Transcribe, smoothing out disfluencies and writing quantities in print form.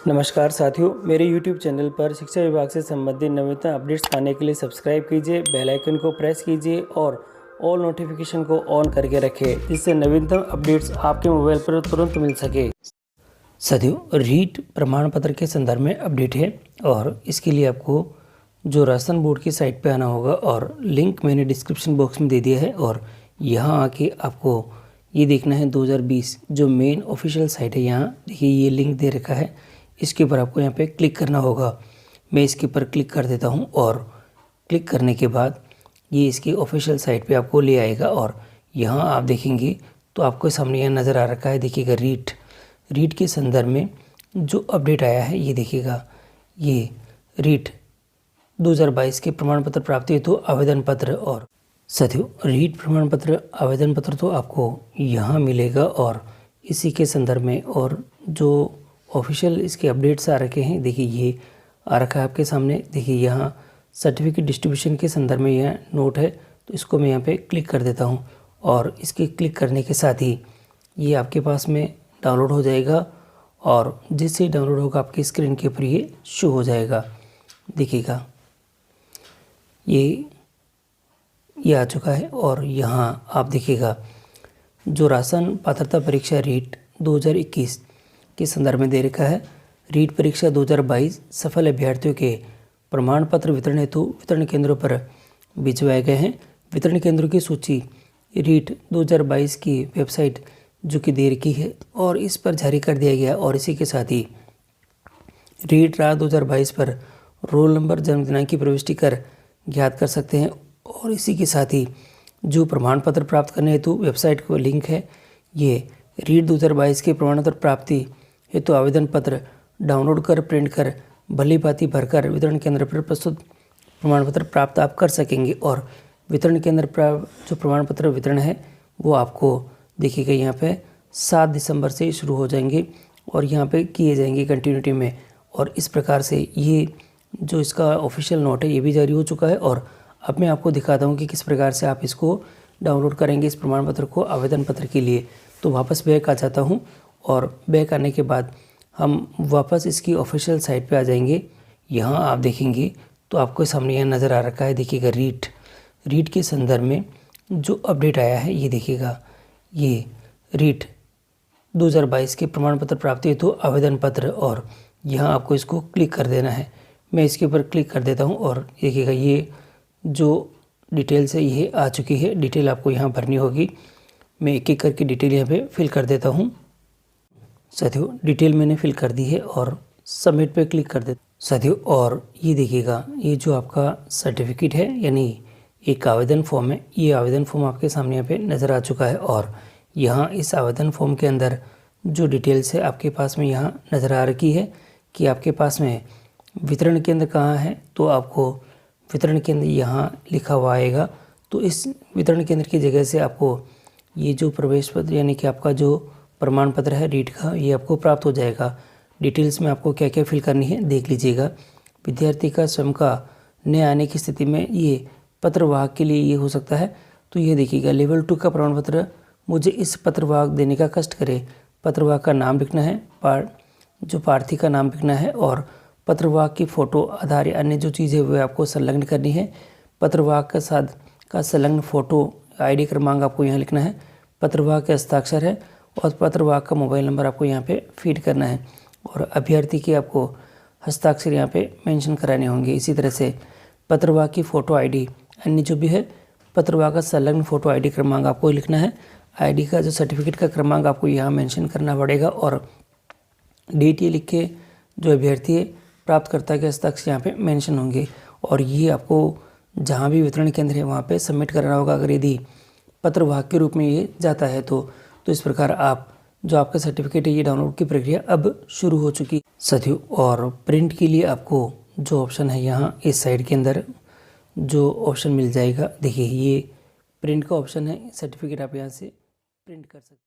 नमस्कार साथियों, मेरे YouTube चैनल पर शिक्षा विभाग से संबंधित नवीनतम अपडेट्स पाने के लिए सब्सक्राइब कीजिए, बेल आइकन को प्रेस कीजिए और ऑल नोटिफिकेशन को ऑन करके रखें, जिससे नवीनतम अपडेट्स आपके मोबाइल पर तुरंत मिल सके। साथियों, रीट प्रमाण पत्र के संदर्भ में अपडेट है और इसके लिए आपको जो राशन बोर्ड की साइट पर आना होगा और लिंक मैंने डिस्क्रिप्शन बॉक्स में दे दिया है और यहाँ आके आपको ये देखना है 2020 जो मेन ऑफिशियल साइट है। यहाँ देखिए ये लिंक दे रखा है, इसके ऊपर आपको यहाँ पे क्लिक करना होगा। मैं इसके ऊपर क्लिक कर देता हूँ और क्लिक करने के बाद ये इसकी ऑफिशियल साइट पे आपको ले आएगा और यहाँ आप देखेंगे तो आपको सामने यहाँ नज़र आ रखा है। देखिएगा रीट के संदर्भ में जो अपडेट आया है, ये देखिएगा ये रीट 2022 के प्रमाण पत्र प्राप्ति हेतु आवेदन पत्र। और साथियों, रीट प्रमाण पत्र आवेदन पत्र तो आपको यहाँ मिलेगा और इसी के संदर्भ में और जो ऑफिशियल इसके अपडेट्स आ रखे हैं, देखिए ये आ रखा है आपके सामने। देखिए यहाँ सर्टिफिकेट डिस्ट्रीब्यूशन के संदर्भ में यह नोट है, तो इसको मैं यहाँ पे क्लिक कर देता हूँ और इसके क्लिक करने के साथ ही ये आपके पास में डाउनलोड हो जाएगा और जिससे डाउनलोड होगा आपकी स्क्रीन के ऊपर ये शो हो जाएगा। देखिएगा ये आ चुका है और यहाँ आप देखिएगा जो राशन पात्रता परीक्षा रीट 2021 के संदर्भ में दे रखा है। रीट परीक्षा 2022 सफल अभ्यर्थियों के प्रमाण पत्र वितरण हेतु वितरण केंद्रों पर भिजवाए गए हैं। वितरण केंद्रों की सूची रीट 2022 की वेबसाइट जो कि दे रखी है और इस पर जारी कर दिया गया और इसी के साथ ही रीट राह 2022 पर रोल नंबर जन्म दिनांक की प्रविष्टि कर ज्ञात कर सकते हैं। और इसी के साथ ही जो प्रमाण पत्र प्राप्त करने हेतु वेबसाइट को लिंक है, ये रीट 2022 के प्रमाण पत्र प्राप्ति हेतु आवेदन पत्र डाउनलोड कर प्रिंट कर भली भांति भरकर वितरण केंद्र पर प्रस्तुत प्रमाण पत्र प्राप्त आप कर सकेंगे। और वितरण केंद्र पर जो प्रमाण पत्र वितरण है वो आपको देखिएगा यहाँ पे 7 दिसंबर से शुरू हो जाएंगे और यहाँ पे किए जाएंगे कंटिन्यूटी में। और इस प्रकार से ये जो इसका ऑफिशियल नोट है ये भी जारी हो चुका है। और अब मैं आपको दिखाता हूँ कि किस प्रकार से आप इसको डाउनलोड करेंगे इस प्रमाण पत्र को आवेदन पत्र के लिए। तो वापस बैक आ जाता हूँ और बैक आने के बाद हम वापस इसकी ऑफिशियल साइट पे आ जाएंगे। यहाँ आप देखेंगे तो आपको सामने यहाँ नज़र आ रखा है। देखिएगा रीट के संदर्भ में जो अपडेट आया है, ये देखिएगा ये रीट 2022 के प्रमाण पत्र प्राप्ति हेतु आवेदन पत्र और यहाँ आपको इसको क्लिक कर देना है। मैं इसके ऊपर क्लिक कर देता हूँ और देखिएगा ये जो डिटेल्स है ये आ चुकी है। डिटेल आपको यहाँ भरनी होगी। मैं एक एक करके डिटेल यहाँ पे फिल कर देता हूँ। साथियों, डिटेल मैंने फिल कर दी है और सबमिट पे क्लिक कर देता हूँ। साथियों, और ये देखिएगा ये जो आपका सर्टिफिकेट है यानी एक आवेदन फॉर्म है, ये आवेदन फॉर्म आपके सामने यहाँ पे नज़र आ चुका है। और यहाँ इस आवेदन फॉर्म के अंदर जो डिटेल्स है आपके पास में यहाँ नज़र आ रखी है कि आपके पास में वितरण केंद्र कहाँ है, तो आपको वितरण केंद्र यहाँ लिखा हुआ आएगा। तो इस वितरण केंद्र की जगह से आपको ये जो प्रवेश पत्र यानी कि आपका जो प्रमाण पत्र है रीट का, ये आपको प्राप्त हो जाएगा। डिटेल्स में आपको क्या क्या फिल करनी है देख लीजिएगा। विद्यार्थी का स्वयं का न आने की स्थिति में ये पत्रवाहक के लिए ये हो सकता है। तो ये देखिएगा लेवल 2 का प्रमाण पत्र मुझे इस पत्रवाहक देने का कष्ट करे। पत्रवाहक का नाम लिखना है, जो प्रार्थी का नाम लिखना है और पत्रवाहक की फ़ोटो, आधार या अन्य जो चीज़ें वो आपको संलग्न करनी है। पत्रवाहक के साथ का संलग्न फ़ोटो, आईडी क्रमांक आपको यहाँ लिखना है। पत्रवाहक के हस्ताक्षर है और पत्रवाहक का मोबाइल नंबर आपको यहाँ पे फीड करना है और अभ्यर्थी के आपको हस्ताक्षर यहाँ पे मेंशन कराने होंगे। इसी तरह से पत्रवाहक की फ़ोटो, आईडी अन्य जो भी है, पत्रवाहक का संलग्न फ़ोटो, आईडी क्रमांक आपको लिखना है। आईडी का जो सर्टिफिकेट का क्रमांक आपको यहाँ मेंशन करना पड़ेगा और डेट ये लिख के जो अभ्यर्थी है प्राप्तकर्ता के हस्ताक्षर यहाँ पे मेंशन होंगे। और ये आपको जहाँ भी वितरण केंद्र है वहाँ पे सबमिट करना होगा अगर यदि पत्रवाहक के रूप में ये जाता है तो इस प्रकार आप जो आपका सर्टिफिकेट है ये डाउनलोड की प्रक्रिया अब शुरू हो चुकी साथियों। और प्रिंट के लिए आपको जो ऑप्शन है यहाँ इस साइड के अंदर जो ऑप्शन मिल जाएगा, देखिए ये प्रिंट का ऑप्शन है। सर्टिफिकेट आप यहाँ से प्रिंट कर सकते हैं।